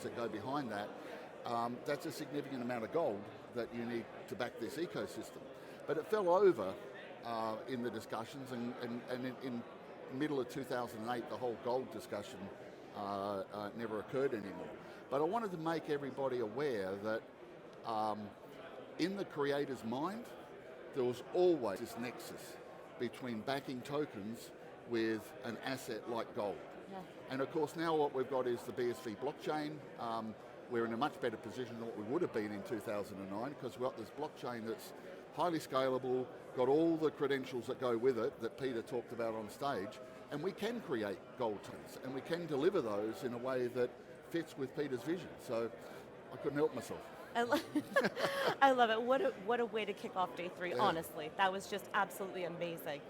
that go behind that, that's a significant amount of gold that you need to back this ecosystem. But it fell over in the discussions, and in middle of 2008, the whole gold discussion never occurred anymore. But I wanted to make everybody aware that in the creator's mind, there was always this nexus between backing tokens with an asset like gold. Yeah. And of course now what we've got is the BSV blockchain. We're in a much better position than what we would have been in 2009 because we've got this blockchain that's highly scalable, got all the credentials that go with it that Peter talked about on stage, and we can create gold tokens and we can deliver those in a way that fits with Peter's vision. So I couldn't help myself. I love it. What a way to kick off day 3, honestly. That was just absolutely amazing.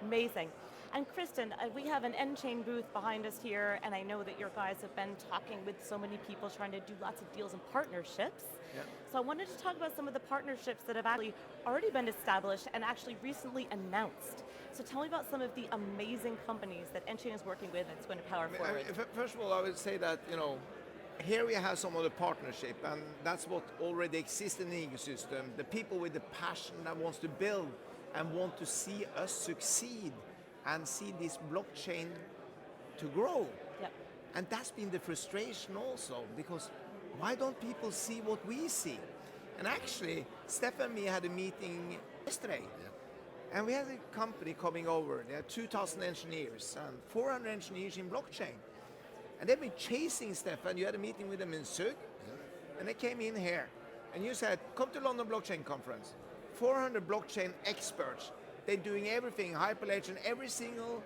Amazing. And Christen, we have an N-Chain booth behind us here, and I know that your guys have been talking with so many people trying to do lots of deals and partnerships. Yeah. So I wanted to talk about some of the partnerships that have actually already been established and actually recently announced. So tell me about some of the amazing companies that N-Chain is working with that's going to power forward. First of all, I would say that, here we have some of the partnership, and that's what already exists in the ecosystem. The people with the passion that wants to build and want to see us succeed and see this blockchain to grow. Yep. And that's been the frustration also, because why don't people see what we see? And actually, Stefan and me had a meeting yesterday, and we had a company coming over. They had 2,000 engineers and 400 engineers in blockchain. And they've been chasing Stefan. You had a meeting with them in Zug, and they came in here. And you said, come to London Blockchain Conference. 400 blockchain experts. They're doing everything, Hyperledger, every single,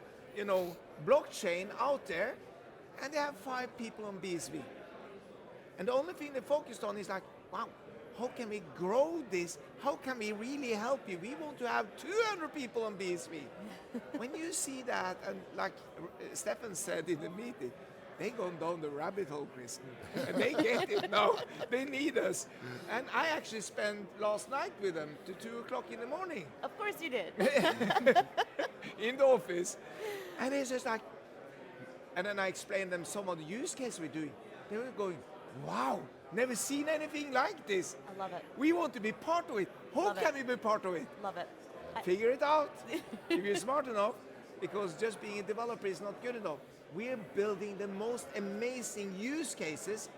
blockchain out there. And they have 5 people on BSV. And the only thing they focused on is like, wow, how can we grow this? How can we really help you? We want to have 200 people on BSV. When you see that, and like Stefan said in the meeting, they gone down the rabbit hole, Christen, and they get it now. They need us. And I actually spent last night with them to 2 o'clock in the morning. Of course you did. In the office. And it's just like, and then I explained them some of the use cases we're doing. They were going, wow, never seen anything like this. I love it. We want to be part of it. How can we be part of it? Love it. Figure it out if you're smart enough, because just being a developer is not good enough. We're building the most amazing use cases,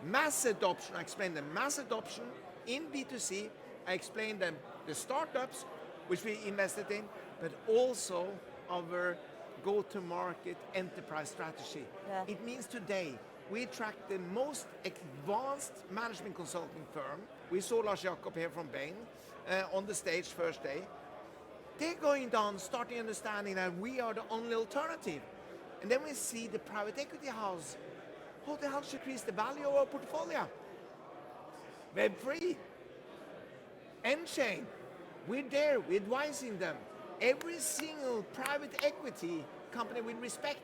mass adoption. I explained the mass adoption in B2C. I explained them the startups, which we invested in, but also our go-to-market enterprise strategy. Yeah. It means today we attract the most advanced management consulting firm. We saw Lars Jakob here from Bain on the stage first day. They're going down, starting understanding that we are the only alternative. And then we see the private equity house. How the hell should increase the value of our portfolio? Web3, N-Chain, we're there, we're advising them. Every single private equity company with respect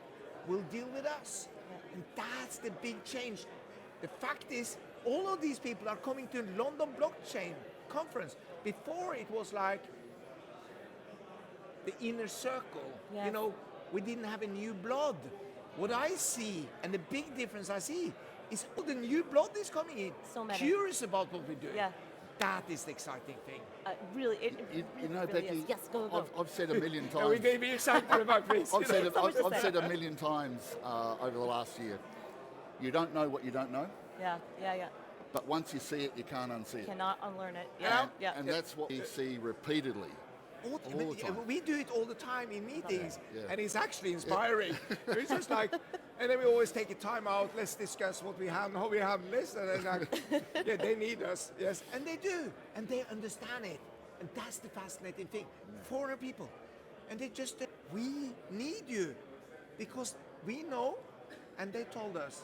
will deal with us. And that's the big change. The fact is, all of these people are coming to London Blockchain Conference. Before it was like the inner circle, we didn't have a new blood. What I see, and the big difference I see, is all the new blood is coming in. So many. Curious about what we're doing. Yeah. That is the exciting thing. Really, it really Becky, is. Yes, go. I've said a million times. We may be excited about this. I've said a million times over the last year. You don't know what you don't know. Yeah. But once you see it, you can't unsee it. Cannot unlearn it. And that's what we see repeatedly. All the time. We do it all the time in meetings, and it's actually inspiring. It's just like, and then we always take a time out. Let's discuss what we have and how we have this. And then like, they need us, yes, and they do, and they understand it, and that's the fascinating thing. 400 people, and they just we need you, because we know, and they told us,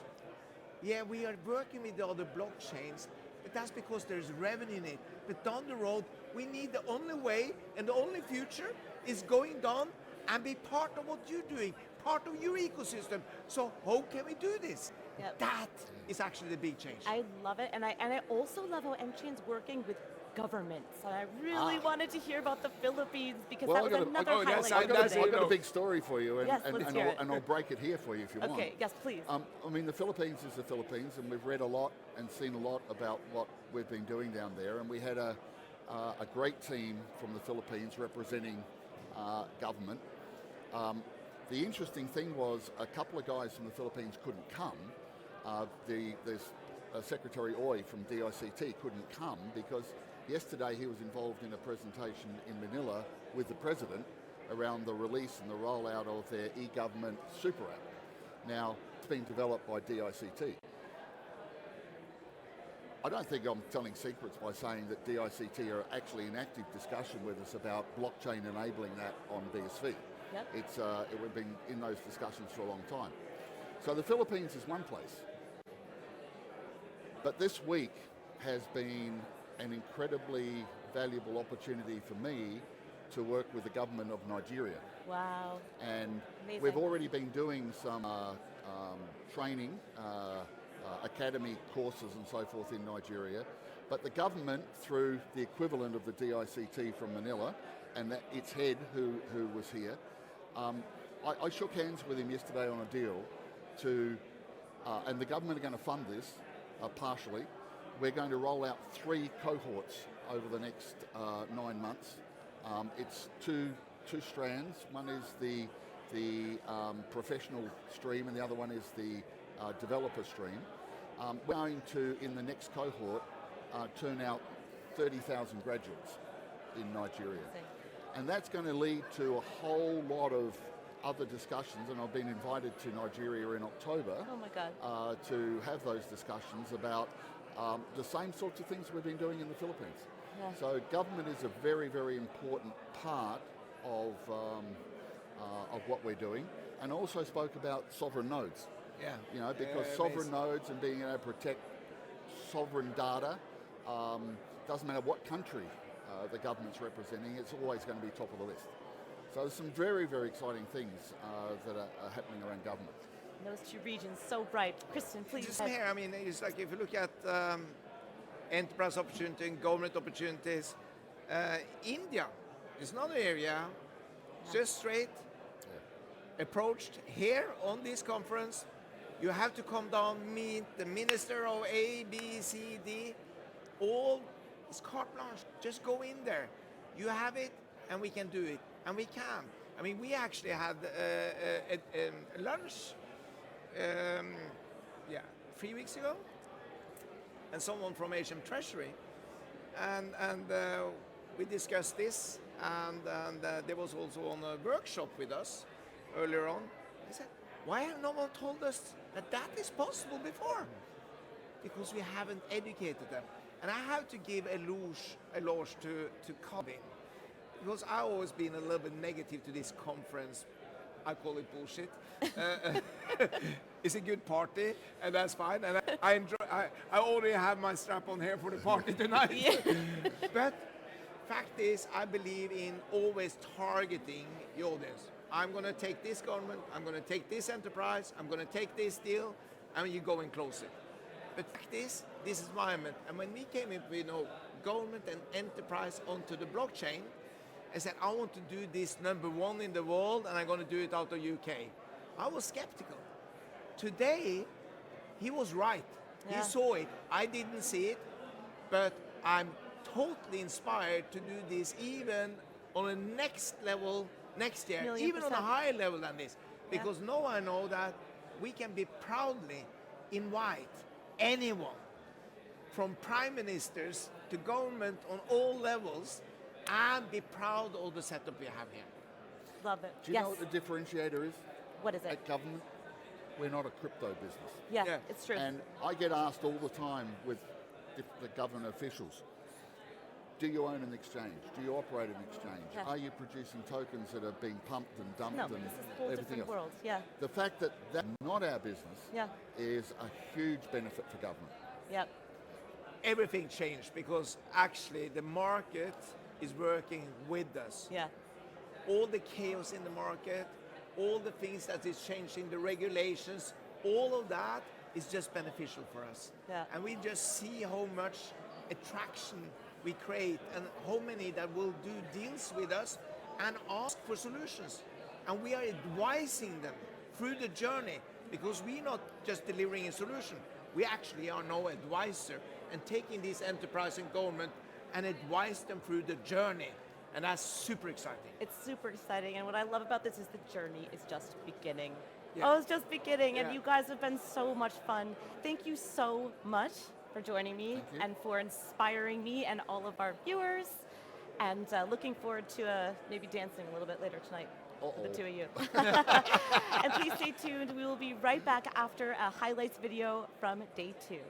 we are working with the other blockchains. But that's because there's revenue in it. But down the road, we need the only way and the only future is going down and be part of what you're doing, part of your ecosystem. So how can we do this? Yep. That is actually the big change. I love it, and I also love how N-Chain's working with governments. And I really wanted to hear about the Philippines because Well, that was another oh, that's- highlight of the that's- day. I've got a big story for you, Yes, let's hear it. and I'll break it here for you if you want. Okay, yes, please. I mean, the Philippines is the Philippines, and we've read a lot and seen a lot about what we've been doing down there. And we had a great team from the Philippines representing government. The interesting thing was a couple of guys from the Philippines couldn't come. There's Secretary Oy from DICT couldn't come because yesterday he was involved in a presentation in Manila with the President around the release and the rollout of their e-government super app. Now, it's been developed by DICT. I don't think I'm telling secrets by saying that DICT are actually in active discussion with us about blockchain enabling that on BSV. Yep. We've been in those discussions for a long time. So the Philippines is one place. But this week has been an incredibly valuable opportunity for me to work with the government of Nigeria. Wow. And Amazing. we've already been doing some training, academy courses and so forth in Nigeria. But the government, through the equivalent of the DICT from Manila, and its head who was here, I shook hands with him yesterday on a deal and the government are going to fund this partially. We're going to roll out 3 cohorts over the next 9 months. It's two strands. One is the professional stream and the other one is the developer stream. We're going to, in the next cohort, turn out 30,000 graduates in Nigeria. And that's going to lead to a whole lot of other discussions, and I've been invited to Nigeria in October. Oh my God. To have those discussions about the same sorts of things we've been doing in the Philippines. Yeah. So government is a very, very important part of what we're doing, and also spoke about sovereign nodes. Yeah. You know, because Yeah, sovereign amazing. nodes and being able to protect sovereign data, doesn't matter what country the government's representing, it's always going to be top of the list. So there's some very, very exciting things that are happening around government. Those two regions so bright. Kristen, please. Just here, I mean, it's like if you look at enterprise opportunity and government opportunities, India is another area, just straight, approached here on this conference. You have to come down, meet the minister of A, B, C, D, all is carte blanche. Just go in there. You have it, and we can do it, and we can. I mean, we actually had a lunch 3 weeks ago, and someone from Asian Treasury, and we discussed this, and there was also on a workshop with us earlier on. I said, why have no one told us that is possible before? Because we haven't educated them. And I have to give a eloge to Colin, because I've always been a little bit negative to this conference. I call it bullshit. It's a good party, and that's fine. And I enjoy. I already have my strap on here for the party tonight. Yeah. But fact is, I believe in always targeting the audience. I'm going to take this government. I'm going to take this enterprise. I'm going to take this deal, and you go and close it. But fact is, this is environment. And when we came in, government and enterprise onto the blockchain, I said, I want to do this #1 in the world, and I'm going to do it out of UK. I was skeptical. Today, he was right. Yeah. He saw it. I didn't see it, but I'm totally inspired to do this even on a next level next year, even on a higher level than this. Because now I know that we can be proudly invite anyone, from prime ministers to government on all levels, and be proud of the setup we have here. Love it. Do you know what the differentiator is? What is it? At government, we're not a crypto business. Yeah, it's true. And I get asked all the time with the government officials, do you own an exchange? Do you operate an exchange? Yeah. Are you producing tokens that are being pumped and dumped No, and this is a whole everything different else? world. Yeah, The fact that that's not our business yeah, is a huge benefit for government. yeah. Everything changed because actually the market is working with us. Yeah. All the chaos in the market, all the things that is changing, the regulations, all of that is just beneficial for us. Yeah. And we just see how much attraction we create, and how many that will do deals with us and ask for solutions. And we are advising them through the journey, because we're not just delivering a solution, we actually are now advisor and taking this enterprise and government and advise them through the journey. And that's super exciting. It's super exciting, and what I love about this is the journey is just beginning. Yeah. Oh, it's just beginning, and Yeah. you guys have been so much fun. Thank you so much for joining me Thank you. and for inspiring me and all of our viewers, and looking forward to maybe dancing a little bit later tonight. For the two of you. And please stay tuned. We will be right back after a highlights video from day 2.